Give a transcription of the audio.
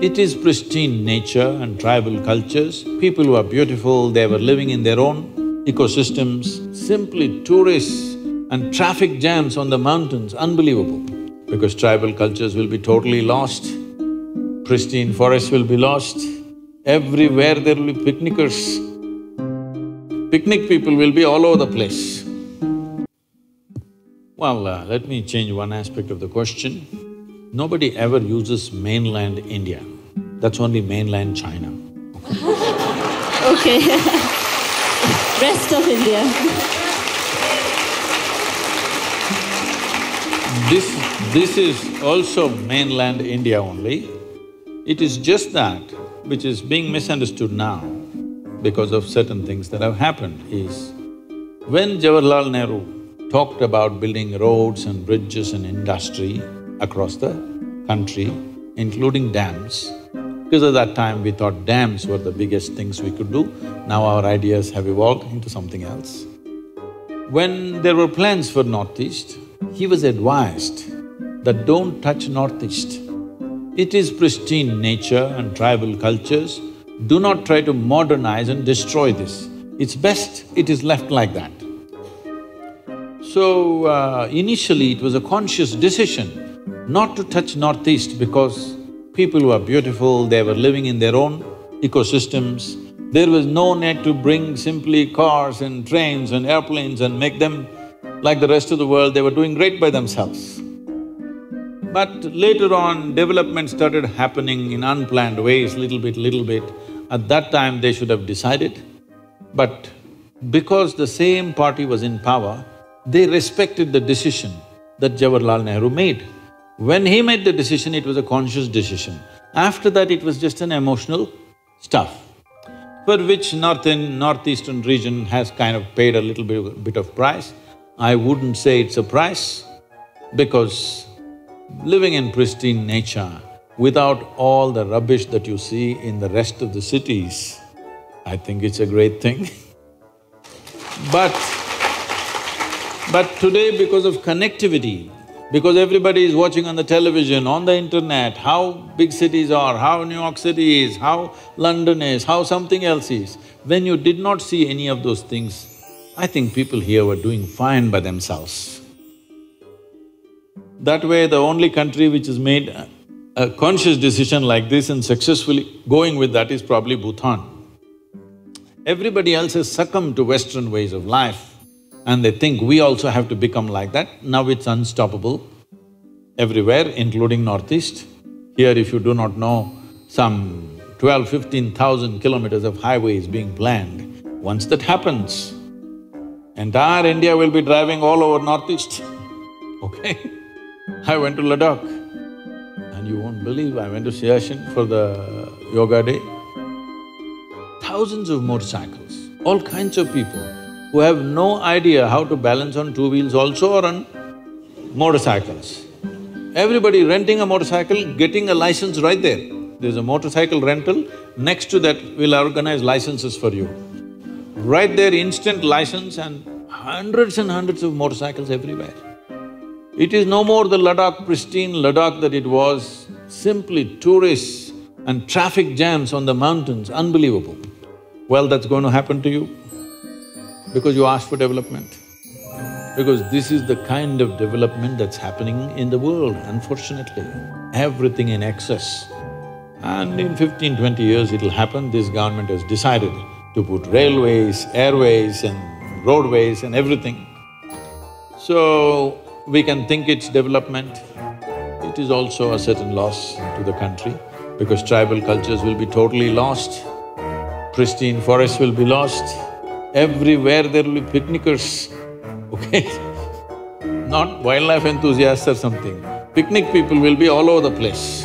It is pristine nature and tribal cultures, people who are beautiful, they were living in their own ecosystems, simply tourists and traffic jams on the mountains, unbelievable. Because tribal cultures will be totally lost, pristine forests will be lost, everywhere there will be picnickers. Picnic people will be all over the place. Well, let me change one aspect of the question. Nobody ever uses mainland India, that's only mainland China. Okay. Rest of India. This is also mainland India only. It is just that which is being misunderstood now because of certain things that have happened is, when Jawaharlal Nehru talked about building roads and bridges and industry across the country, including dams, because at that time we thought dams were the biggest things we could do, now our ideas have evolved into something else. When there were plans for Northeast, he was advised that don't touch Northeast. It is pristine nature and tribal cultures, do not try to modernize and destroy this. It's best it is left like that. So, initially it was a conscious decision not to touch Northeast because people who are beautiful, they were living in their own ecosystems. There was no need to bring simply cars and trains and airplanes and make them like the rest of the world, they were doing great by themselves. But later on, development started happening in unplanned ways, little bit. At that time, they should have decided. But because the same party was in power, they respected the decision that Jawaharlal Nehru made. When he made the decision, it was a conscious decision. After that, it was just an emotional stuff, for which northeastern region has kind of paid a little bit of price. I wouldn't say it's a price, because living in pristine nature, without all the rubbish that you see in the rest of the cities, I think it's a great thing. But today, because of connectivity, because everybody is watching on the television, on the internet, how big cities are, how New York City is, how London is, how something else is, when you did not see any of those things, I think people here were doing fine by themselves. That way, the only country which has made a conscious decision like this and successfully going with that is probably Bhutan. Everybody else has succumbed to Western ways of life and they think we also have to become like that. Now it's unstoppable everywhere, including Northeast. Here, if you do not know, some 12,000–15,000 kilometers of highway is being planned. Once that happens, entire India will be driving all over Northeast, okay? I went to Ladakh and you won't believe, I went to Siachen for the yoga day. Thousands of motorcycles, all kinds of people who have no idea how to balance on two wheels also or on motorcycles. Everybody renting a motorcycle, getting a license right there. There's a motorcycle rental, next to that we'll organize licenses for you. Right there, instant license and hundreds of motorcycles everywhere. It is no more the Ladakh, pristine Ladakh that it was, simply tourists and traffic jams on the mountains, unbelievable. Well, that's going to happen to you because you asked for development. Because this is the kind of development that's happening in the world, unfortunately. Everything in excess. And in 15–20 years it'll happen, this government has decided to put railways, airways and roadways and everything. So, we can think it's development. It is also a certain loss to the country because tribal cultures will be totally lost, pristine forests will be lost, everywhere there will be picnickers, okay? Not wildlife enthusiasts or something. Picnic people will be all over the place.